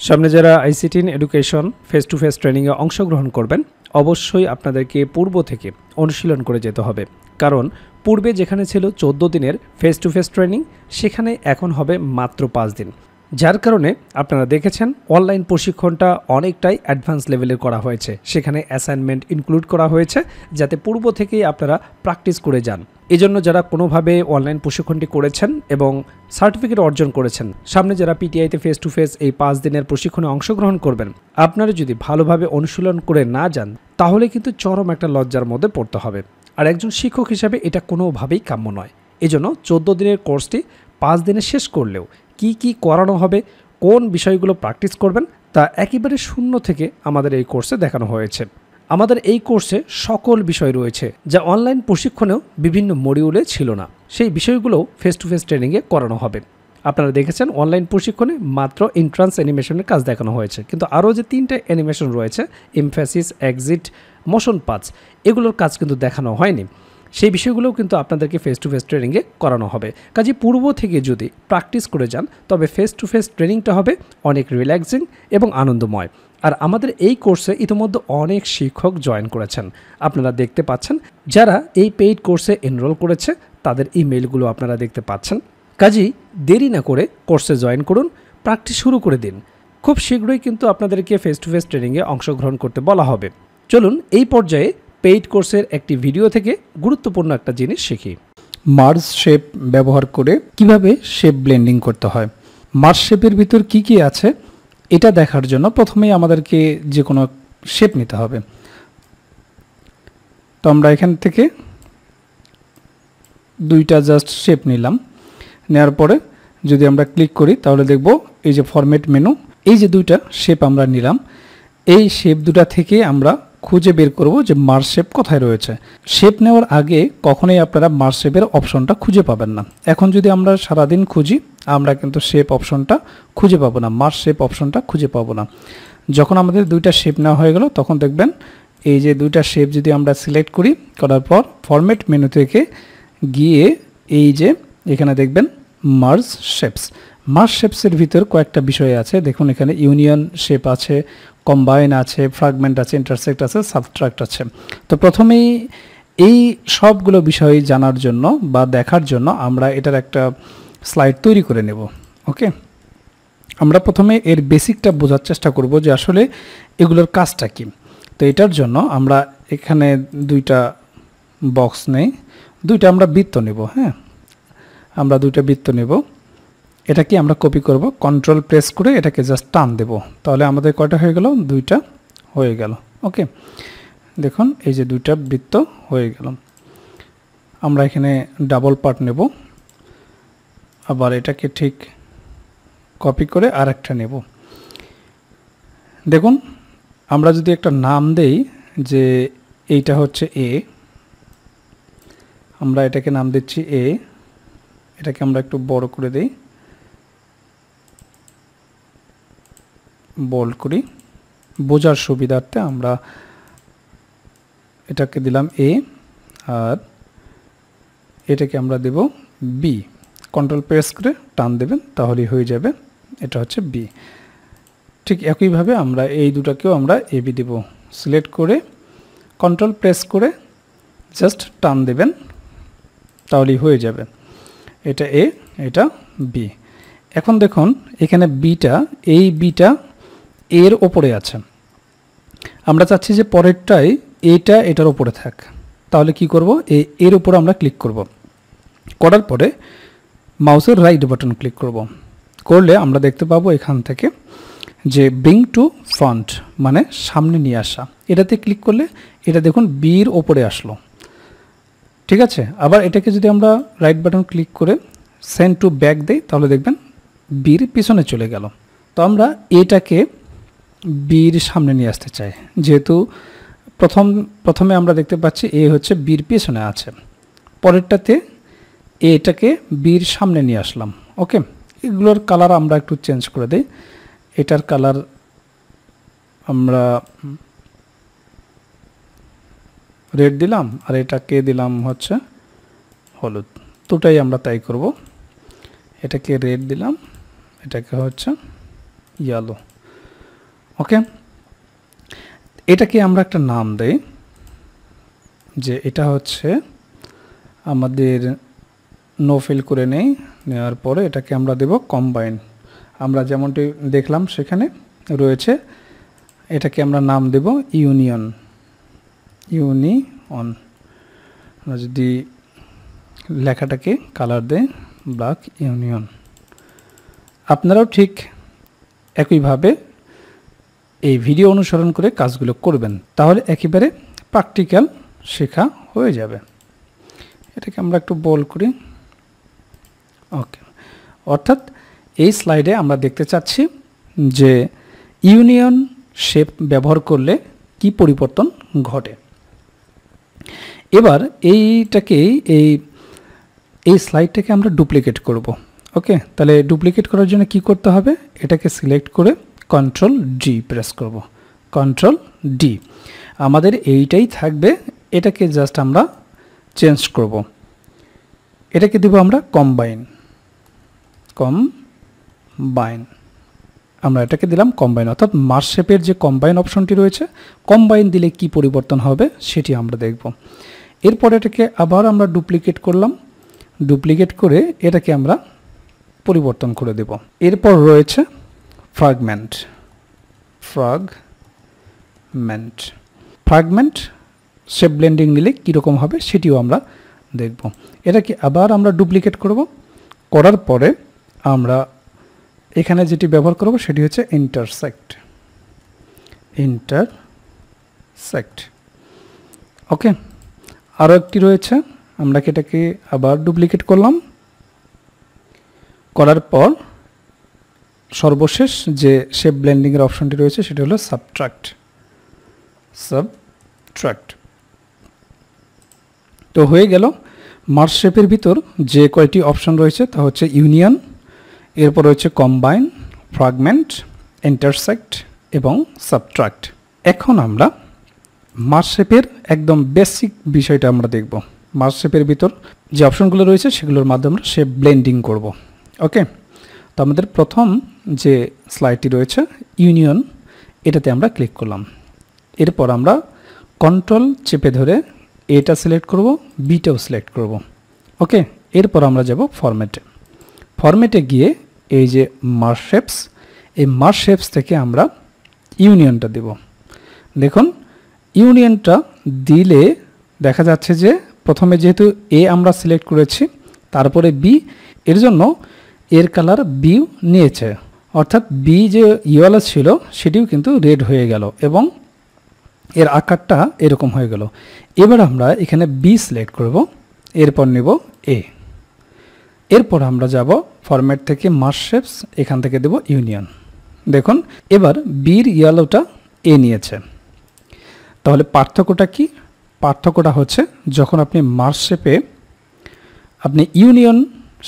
সামনে যারা ICT in education face to face ট্রেনিংয়ে অংশগ্রহণ করবেন অবশ্যই আপনাদেরকে পূর্ব থেকে অনুশীলন করে যেতে হবে। কারণ পূর্বে যেখানে ছিল 14 দিনের ফেস টু ফেস ট্রেনিং সেখানে এখন হবে মাত্র 5 দিন। যার কারণে আপনারা দেখেছেন অনলাইন প্রশিক্ষণটা অনেকটাই অ্যাডভান্স লেভেলের করা হয়েছে। সেখানে অ্যাসাইনমেন্ট ইনক্লুড করা হয়েছে যাতে পূর্ব থেকেই আপনারা প্র্যাকটিস করে যান। এজন্য যারা কোনোভাবে অনলাইন প্রশিক্ষণটি করেছেন এবং সার্টিফিকেট অর্জন করেছেন, সামনে যারা পিটিআইতে ফেস টু ফেস এই 5 দিনের প্রশিক্ষণে অংশগ্রহণ করবেন, আপনারা যদি ভালোভাবে অনুশীলন করে না যান তাহলে কিন্তু চরম একটা লজ্জার মধ্যে পড়তে হবে। আর একজন শিক্ষক হিসাবে এটা কোনোভাবেই কাম্য নয়। এজন্য 14 দিনের কোর্সটি 5 দিনে শেষ করলেও কি করানো হবে, কোন বিষয়গুলো প্র্যাকটিস করবেন তা একেবারে শূন্য থেকে আমাদের এই কোর্সে দেখানো হয়েছে। আমাদের এই কোর্সে সকল বিষয় রয়েছে যা অনলাইন প্রশিক্ষণেও বিভিন্ন মডিউলে ছিল না। সেই বিষয়গুলো ফেস টু ফেস ট্রেনিংয়ে করানো হবে। আপনারা দেখেছেন অনলাইন প্রশিক্ষণে মাত্র এন্ট্রান্স অ্যানিমেশনের কাজ দেখানো হয়েছে, কিন্তু আরও যে 3টে অ্যানিমেশন রয়েছে এমফ্যাসিস, এক্সিট, মোশন পাথস, এগুলোর কাজ কিন্তু দেখানো হয়নি। সেই বিষয়গুলোও কিন্তু আপনাদেরকে ফেস টু ফেস ট্রেনিংয়ে করানো হবে। কাজে পূর্ব থেকে যদি প্র্যাকটিস করে যান তবে ফেস টু ফেস ট্রেনিংটা হবে অনেক রিল্যাক্সিং এবং আনন্দময়। আর আমাদের এই কোর্সে ইতিমধ্যে অনেক শিক্ষক জয়েন করেছেন, আপনারা দেখতে পাচ্ছেন। যারা এই পেইড কোর্সে এনরোল করেছে তাদের ইমেইলগুলো আপনারা দেখতে পাচ্ছেন। কাজেই দেরি না করে কোর্সে জয়েন করুন, প্র্যাকটিস শুরু করে দিন। খুব শীঘ্রই কিন্তু আপনাদেরকে ফেস টু ফেস ট্রেনিংয়ে অংশগ্রহণ করতে বলা হবে। চলুন এই পর্যায়ে পেইড কোর্সের একটি ভিডিও থেকে গুরুত্বপূর্ণ একটা জিনিস শিখি। মার্জ শেপ ব্যবহার করে কিভাবে শেপ ব্লেন্ডিং করতে হয়। মার্জ শেপের ভিতর কি আছে এটা দেখার জন্য প্রথমেই আমাদেরকে যে কোনো শেপ নিতে হবে। তো আমরা এখান থেকে দুইটা জাস্ট শেপ নিলাম। নেওয়ার পরে যদি আমরা ক্লিক করি তাহলে দেখব এই যে ফরম্যাট মেনু, এই যে দুইটা শেপ আমরা নিলাম, এই শেপ দুটা থেকে আমরা খুঁজে বের করব যে মার্জ শেপ কোথায় রয়েছে। শেপ নেওয়ার আগে কখনোই আপনারা মার্জ শেপের অপশনটা খুঁজে পাবেন না। এখন যদি আমরা সারাদিন খুঁজি আমরা কিন্তু শেপ অপশনটা খুঁজে পাবো না, মার্জ শেপ অপশনটা খুঁজে পাবো না। যখন আমাদের দুইটা শেপ নেওয়া হয়ে গেল তখন দেখবেন এই যে দুইটা শেপ যদি আমরা সিলেক্ট করি, করার পর ফরম্যাট মেনু থেকে গিয়ে এই যে এখানে দেখবেন মার্জ শেপস। মার্জ শেপসের ভিতর কয়েকটা বিষয় আছে। দেখুন এখানে ইউনিয়ন শেপ আছে, কম্বাইন আছে, ফ্র্যাগমেন্ট আছে, ইন্টারসেক্ট আছে, সাবট্রাক্ট আছে। তো প্রথমেই এই সবগুলো বিষয় জানার জন্য বা দেখার জন্য আমরা এটার একটা স্লাইড তৈরি করে নেব। ওকে, আমরা প্রথমে এর বেসিকটা বোঝার চেষ্টা করব যে আসলে এগুলোর কাজটা কি। তো এটার জন্য আমরা এখানে দুইটা বক্স নেই, দুইটা আমরা বৃত্ত নেব। হ্যাঁ, আমরা দুইটা বৃত্ত নেব। এটা কি আমরা কপি করব, কন্ট্রোল প্রেস করে এটাকে জাস্ট টান দেব, তাহলে আমাদের কয়টা হয়ে গেল, দুইটা হয়ে গেল। ওকে, দেখুন এই যে দুইটা বৃত্ত হয়ে গেল। আমরা এখানে ডাবল পার্ট নেব, আবার এটাকে ঠিক কপি করে আরেকটা নেব। দেখুন আমরা যদি একটা নাম দেই যে এইটা হচ্ছে এ, আমরা এটাকে নাম দিচ্ছি এ, এটাকে আমরা একটু বড় করে দেই, বোল্ড করি বোঝার সুবিধার্থে। আমরা এটাকে দিলাম এ আর এটাকে আমরা দেব বি। কন্ট্রোল প্রেস করে টান দেবেন তাহলেই হয়ে যাবে, এটা হচ্ছে বি। ঠিক একইভাবে আমরা এই দুটাকেও আমরা এ বি দেব। সিলেক্ট করে কন্ট্রোল প্রেস করে জাস্ট টান দেবেন তাহলেই হয়ে যাবে, এটা এ, এটা বি। এখন দেখুন এখানে বিটা, এই বিটা এর ওপরে আছে। আমরা চাচ্ছি যে পরেরটাই এইটা এটার ওপরে থাক, তাহলে কি করব, এর উপরে আমরা ক্লিক করব। করার পরে মাউসের রাইট বাটন ক্লিক করব। করলে আমরা দেখতে পাবো এখান থেকে যে ব্রিং টু ফ্রন্ট মানে সামনে নিয়ে আসা, এটাতে ক্লিক করলে এটা দেখুন বির ওপরে আসলো। ঠিক আছে, আবার এটাকে যদি আমরা রাইট বাটন ক্লিক করে সেন্ড টু ব্যাক দেই তাহলে দেখবেন বির পিছনে চলে গেল। তো আমরা এটাকে বির সামনে নিয়ে আসতে চাই, যেহেতু প্রথমে আমরা দেখতে পাচ্ছি এ হচ্ছে বির পিছনে আছে, পরেরটাতে এটাকে বির সামনে নিয়ে আসলাম। ওকে, এগুলোর কালার আমরা একটু চেঞ্জ করে দেই। এটার কালার আমরা রেড দিলাম আর এটাকে দিলাম হচ্ছে হলুদ, দুটাই আমরা তাই করব। এটাকে রেড দিলাম, এটাকে হচ্ছে ইয়েলো। ওকে, এটাকে আমরা একটা নাম দেই যে এটা হচ্ছে আমাদের নো ফিল করে নেই, নেওয়ার পরে এটাকে আমরা দেব কম্বাইন। আমরা যেমনটি দেখলাম সেখানে রয়েছে, এটাকে আমরা নাম দেব ইউনিয়ন। ইউনিয়ন, আমরা যদি লেখাটাকে কালার দেই ব্ল্যাক, ইউনিয়ন। আপনারাও ঠিক একইভাবে এই ভিডিও অনুসরণ করে কাজগুলো করবেন, তাহলে একেবারে প্র্যাকটিক্যাল শেখা হয়ে যাবে। এটাকে আমরা একটু বোল্ড করি। ওকে, অর্থাৎ এই স্লাইডে আমরা দেখতে চাচ্ছি যে ইউনিয়ন শেপ ব্যবহার করলে কি পরিবর্তন ঘটে। এবার এই স্লাইডটাকে আমরা ডুপ্লিকেট করব। ওকে, তাহলে ডুপ্লিকেট করার জন্য কি করতে হবে, এটাকে সিলেক্ট করে কন্ট্রোল ডি প্রেস করব। কন্ট্রোল ডি, আমাদের এইটাই থাকবে, এটাকে জাস্ট আমরা চেঞ্জ করব। এটাকে দেব আমরা কম্বাইন। আমরা এটাকে দিলাম কম্বাইন, অর্থাৎ মার্জ শেপের যে কম্বাইন অপশনটি রয়েছে, কম্বাইন দিলে কি পরিবর্তন হবে সেটি আমরা দেখব। এরপর এটাকে আবার আমরা ডুপ্লিকেট করলাম, ডুপ্লিকেট করে এটাকে আমরা পরিবর্তন করে দেব। এরপর রয়েছে ফ্র্যাগমেন্ট শেপ ব্লেন্ডিং নিলে কীরকম হবে সেটিও আমরা দেখব। এটাকে আবার আমরা ডুপ্লিকেট করব, করার পরে আমরা এখানে যেটি ব্যবহার করব সেটি হচ্ছে ইন্টারসেক্ট। ওকে, আরও একটি রয়েছে, আমরা এটাকে আবার ডুপ্লিকেট করলাম, করার পর সর্বশেষ যে শেপ ব্লেন্ডিংয়ের অপশনটি রয়েছে সেটি হলো সাবট্রাক্ট। তো হয়ে গেল মার্জ শেপের ভিতর যে কয়টি অপশন রয়েছে তা হচ্ছে ইউনিয়ন, এরপর রয়েছে কম্বাইন, ফ্র্যাগমেন্ট, ইন্টারসেক্ট এবং সাবট্রাক্ট। এখন আমরা মার্জ শেপের একদম বেসিক বিষয়টা আমরা দেখব। মার্জ শেপের ভিতর যে অপশনগুলো রয়েছে সেগুলোর মাধ্যমে আমরা শেপ ব্লেন্ডিং করব। ওকে, তো আমাদের প্রথম যে স্লাইডটি রয়েছে ইউনিয়ন, এটাতে আমরা ক্লিক করলাম। এরপর আমরা কন্ট্রোল চেপে ধরে এটা সিলেক্ট করব, বিটাও সিলেক্ট করব। ওকে, এরপর আমরা যাব ফরম্যাটে গিয়ে এই যে মার্জ শেপস, এই মার্জ শেপস থেকে আমরা ইউনিয়নটা দেব। দেখুন ইউনিয়নটা দিলে দেখা যাচ্ছে যে প্রথমে যেহেতু এ আমরা সিলেক্ট করেছি, তারপরে বি, এর জন্য এর কালার বি নিয়েছে, অর্থাৎ বি যে ইয়েলো ছিল সেটিও কিন্তু রেড হয়ে গেল এবং এর আকারটা এরকম হয়ে গেল। এবার আমরা এখানে বি সিলেক্ট করব, এরপর নেব এ, এরপর আমরা যাব ফরম্যাট থেকে মার্জ শেপস, এখান থেকে দেব ইউনিয়ন। দেখুন এবার বির ইয়েলোটা এ নিয়েছে, তাহলে পার্থক্যটা কি? পার্থক্যটা হচ্ছে যখন আপনি মার্জ শেপে আপনি ইউনিয়ন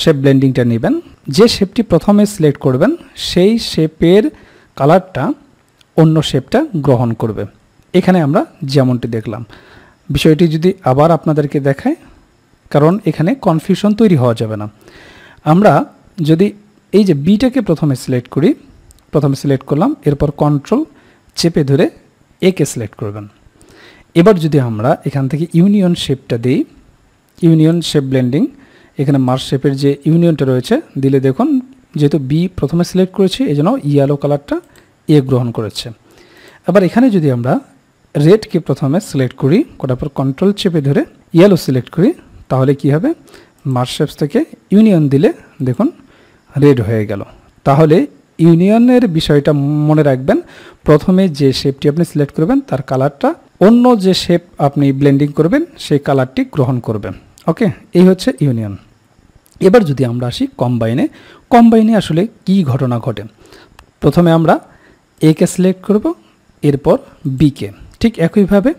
শেপ ব্লেন্ডিংটা নেবেন, যে শেপটি প্রথমে সিলেক্ট করবেন সেই শেপের কালারটা অন্য শেপটা গ্রহণ করবে। এখানে আমরা যেমনটি দেখলাম, বিষয়টি যদি আবার আপনাদেরকে দেখায়, কারণ এখানে কনফিউশন তৈরি হওয়া যাবে না। আমরা যদি এই যে বিটাকে প্রথমে সিলেক্ট করি, প্রথমে সিলেক্ট করলাম, এরপর কন্ট্রোল চেপে ধরে একে সিলেক্ট করবেন। এবার যদি আমরা এখান থেকে ইউনিয়ন শেপটা দিই, ইউনিয়ন শেপ ব্লেন্ডিং, এখানে মার্জ শেপের যে ইউনিয়নটা রয়েছে দিলে দেখুন যেহেতু বি প্রথমে সিলেক্ট করেছি এই জন্য ইয়েলো কালারটা এ গ্রহণ করেছে। আবার এখানে যদি আমরা রেডকে প্রথমে সিলেক্ট করি, করার পর কন্ট্রোল চেপে ধরে ইয়েলো সিলেক্ট করি, তাহলে কি হবে, মার্জ শেপস থেকে ইউনিয়ন দিলে দেখুন রেড হয়ে গেল। তাহলে ইউনিয়নের বিষয়টা মনে রাখবেন, প্রথমে যে শেপটি আপনি সিলেক্ট করবেন তার কালারটা অন্য যে শেপ আপনি ব্লেন্ডিং করবেন সেই কালারটি গ্রহণ করবে। ওকে, এই হচ্ছে ইউনিয়ন। এবার যদি আমরা আসি কম্বাইনে আসলে কি ঘটনা ঘটে, প্রথমে আমরা একে সিলেক্ট করব, এরপর বিকে, ঠিক একইভাবে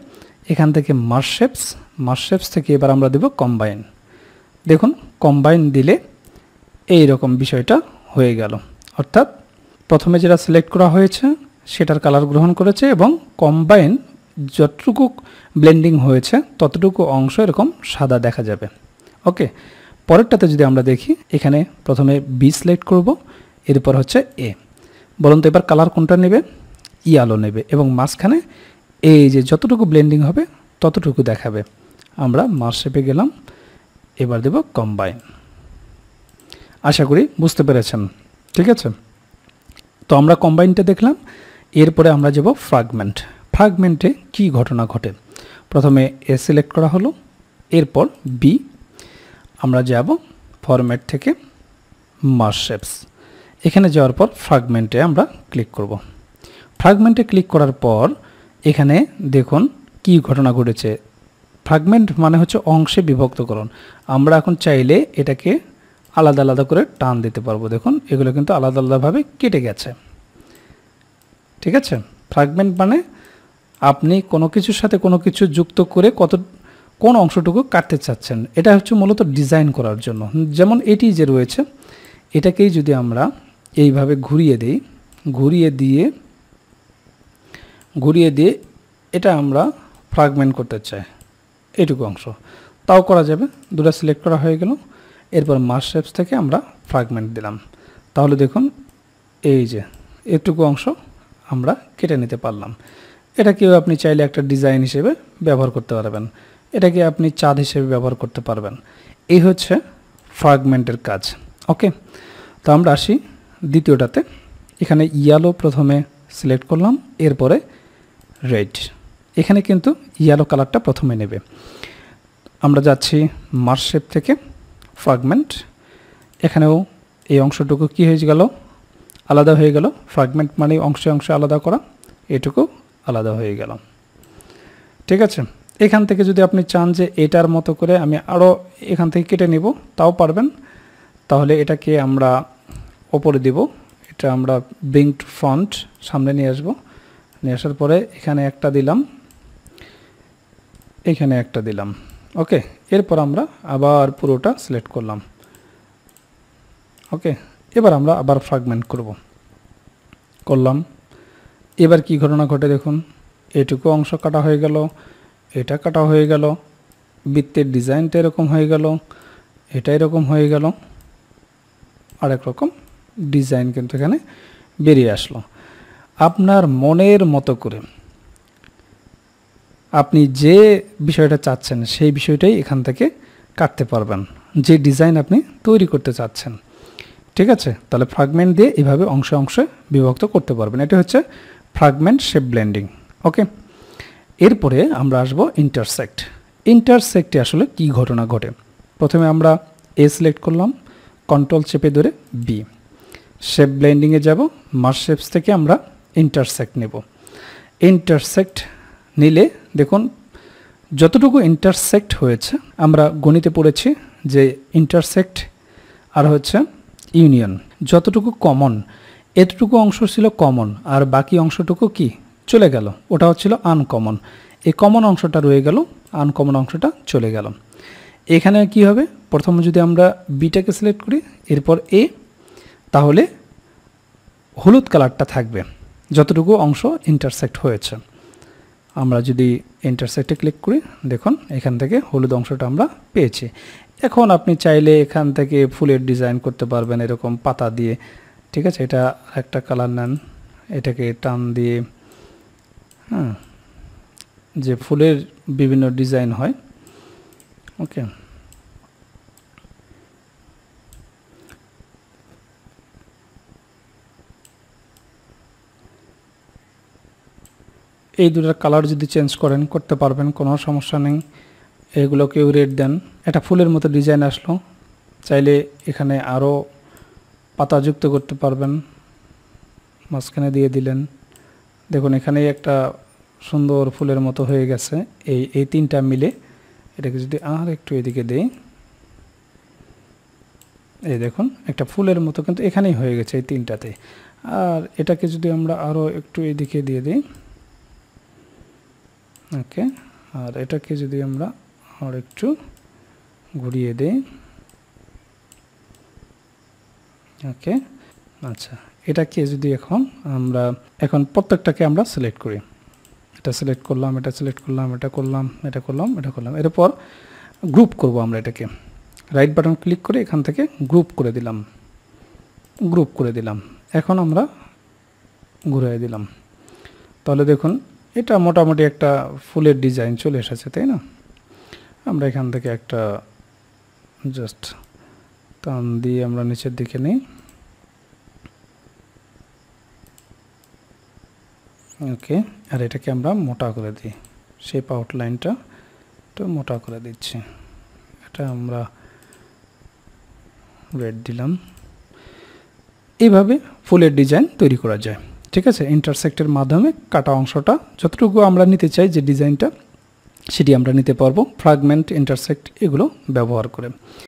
এখান থেকে মার্জ শেপস থেকে এবার আমরা দেব কম্বাইন। দেখুন কম্বাইন দিলে এই রকম বিষয়টা হয়ে গেল, অর্থাৎ প্রথমে যেটা সিলেক্ট করা হয়েছে সেটার কালার গ্রহণ করেছে এবং কম্বাইন যতটুকু ব্লেন্ডিং হয়েছে ততটুকু অংশ এরকম সাদা দেখা যাবে। ওকে, পরেরটাতে যদি আমরা দেখি, এখানে প্রথমে বি সিলেক্ট করব, এরপর হচ্ছে এ। বলুন তো এবার কালার কোনটা নেবে? ইয়ালো নেবে এবং মাঝখানে এই যে যতটুকু ব্লেন্ডিং হবে ততটুকু দেখাবে। আমরা মার্জ শেপে গেলাম, এবার দেব কম্বাইন। আশা করি বুঝতে পেরেছেন, ঠিক আছে। তো আমরা কম্বাইনটা দেখলাম, এরপরে আমরা যাব ফ্র্যাগমেন্ট। ফ্র্যাগমেন্টে কি ঘটনা ঘটে? প্রথমে এ সিলেক্ট করা হলো, এরপর বি, আমরা যাব ফরম্যাট থেকে মার্জ শেপস। এখানে যাওয়ার পর ফ্র্যাগমেন্টে আমরা ক্লিক করব। ফ্র্যাগমেন্টে ক্লিক করার পর এখানে দেখুন কি ঘটনা ঘটেছে। ফ্র্যাগমেন্ট মানে হচ্ছে অংশে বিভক্তকরণ। আমরা এখন চাইলে এটাকে আলাদা আলাদা করে টান দিতে পারবো। দেখুন এগুলো কিন্তু আলাদা আলাদাভাবে কেটে গেছে, ঠিক আছে। ফ্র্যাগমেন্ট মানে আপনি কোনো কিছুর সাথে কোনো কিছু যুক্ত করে কোন অংশটুকু কাটতে চাচ্ছেন, এটা হচ্ছে মূলত ডিজাইন করার জন্য। যেমন এটি যে রয়েছে, এটাকেই যদি আমরা এইভাবে ঘুরিয়ে দিই, ঘুরিয়ে দিয়ে এটা আমরা ফ্র্যাগমেন্ট করতে চাই এইটুকু অংশ, তাও করা যাবে। দুটো সিলেক্ট করা হয়ে গেল, এরপর মার্জ শেপস থেকে আমরা ফ্র্যাগমেন্ট দিলাম। তাহলে দেখুন এই যে এটুকু অংশ আমরা কেটে নিতে পারলাম। এটাকেও আপনি চাইলে একটা ডিজাইন হিসেবে ব্যবহার করতে পারবেন, এটাকে আপনি চাঁদ হিসেবে ব্যবহার করতে পারবেন। এই হচ্ছে ফ্র্যাগমেন্টের কাজ। ওকে, তো আমরা আসি দ্বিতীয়টাতে। এখানে ইয়েলো প্রথমে সিলেক্ট করলাম, এরপরে রেড। এখানে কিন্তু ইয়েলো কালারটা প্রথমে নেবে। আমরা যাচ্ছি মার্জ শেপ থেকে ফ্র্যাগমেন্ট। এখানেও এই অংশটুকু কি হয়ে গেল? আলাদা হয়ে গেল। ফ্র্যাগমেন্ট মানে অংশে অংশে আলাদা করা, এটুকু আলাদা হয়ে গেল, ঠিক আছে। এখান থেকে যদি আপনি চান যে এটার মতো করে আমি আরও এখান থেকে কেটে নিব, তাও পারবেন। তাহলে এটাকে আমরা ওপরে দিব, এটা আমরা ব্রিং টু ফ্রন্ট সামনে নিয়ে আসবো। নিয়ে আসার পরে এখানে একটা দিলাম, এখানে একটা দিলাম। ওকে, এরপর আমরা আবার পুরোটা সিলেক্ট করলাম। ওকে, এবার আমরা আবার ফ্র্যাগমেন্ট করলাম। এবার কি ঘটনা ঘটে দেখুন, এটুকু অংশ কাটা হয়ে গেল, এটা কাটা হয়ে গেল, বৃত্তের ডিজাইনটা এরকম হয়ে গেল, এটা এরকম হয়ে গেল, আরেক রকম ডিজাইন কিন্তু এখানে বেরিয়ে আসলো। আপনার মনের মতো করে আপনি যে বিষয়টা চাচ্ছেন সেই বিষয়টাই এখান থেকে কাটতে পারবেন, যে ডিজাইন আপনি তৈরি করতে চাচ্ছেন, ঠিক আছে। তাহলে ফ্র্যাগমেন্ট দিয়ে এভাবে অংশে অংশে বিভক্ত করতে পারবেন। এটা হচ্ছে ফ্র্যাগমেন্ট শেপ ব্লেন্ডিং। ওকে, এরপরে আমরা আসব ইন্টারসেক্ট। ইন্টারসেক্টে আসলে কি ঘটনা ঘটে? প্রথমে আমরা এ সিলেক্ট করলাম, কন্ট্রোল চেপে ধরে বি, শেপ ব্লেন্ডিংয়ে যাব। মার্জ শেপস থেকে আমরা ইন্টারসেক্ট নেব। ইন্টারসেক্ট নিলে দেখুন যতটুকু ইন্টারসেক্ট হয়েছে, আমরা গণিতে পড়েছি যে ইন্টারসেক্ট আর হচ্ছে ইউনিয়ন, যতটুকু কমন এতটুকু অংশ ছিল কমন, আর বাকি অংশটুকু কি চলে গেল, ওটা হচ্ছিল আনকমন। এই কমন অংশটা রয়ে গেল, আনকমন অংশটা চলে গেল। এখানে কি হবে? প্রথমে যদি আমরা বিটাকে সিলেক্ট করি, এরপর এ, তাহলে হলুদ কালারটা থাকবে যতটুকু অংশ ইন্টারসেক্ট হয়েছে। আমরা যদি ইন্টারসেক্টে ক্লিক করি, দেখুন এখান থেকে হলুদ অংশটা আমরা পেয়েছি। এখন আপনি চাইলে এখান থেকে ফুলের ডিজাইন করতে পারবেন এরকম পাতা দিয়ে, ঠিক আছে। এটা একটা কালার নেন, এটাকে টান দিয়ে, হ্যাঁ, যে ফুলের বিভিন্ন ডিজাইন হয়। ওকে, এই দুটার কালার যদি চেঞ্জ করতে পারবেন, কোনো সমস্যা নেই। এগুলোকেও রেড দেন, এটা ফুলের মতো ডিজাইন আসলো। চাইলে এখানে আরও পাতা যুক্ত করতে পারবেন, মাঝখানে দিয়ে দিলেন। দেখুন এখানে একটা সুন্দর ফুলের মতো হয়ে গেছে। এই তিনটা মিলে এটাকে যদি আর একটু এদিকে দেই, এই দেখুন একটা ফুলের মতো কিন্তু এখানেই হয়ে গেছে এই তিনটাতে। আর এটাকে যদি আমরা আরও একটু এদিকে দিয়ে দিই, ওকে, আর এটাকে যদি আমরা আর একটু ঘুরিয়ে দিই, ওকে, আচ্ছা, এটাকে যদি এখন প্রত্যেকটাকে আমরা সিলেক্ট করি, এটা সিলেক্ট করলাম, এটা সিলেক্ট করলাম, এটা করলাম, এটা করলাম, এটা করলাম। এরপর গ্রুপ করব আমরা এটাকে। রাইট বাটন ক্লিক করে এখান থেকে গ্রুপ করে দিলাম। এখন আমরা ঘুরিয়ে দিলাম। তাহলে দেখুন এটা মোটামুটি একটা ফুলের ডিজাইন চলে এসেছে, তাই না? আমরা এখান থেকে একটা জাস্ট টান দিয়ে আমরা নিচের দিকে নিই। ওকে, আর এটাকে আমরা মোটা করে দিই, শেপ আউটলাইনটা একটু মোটা করে দিচ্ছি। এটা আমরা রেড দিলাম। এইভাবে ফুলের ডিজাইন তৈরি করা যায়, ঠিক আছে? ইন্টারসেক্টের মাধ্যমে কাটা অংশটা যতটুকু আমরা নিতে চাই যে ডিজাইনটা, সেটি আমরা নিতে পারবো ফ্র্যাগমেন্ট, ইন্টারসেক্ট এগুলো ব্যবহার করে।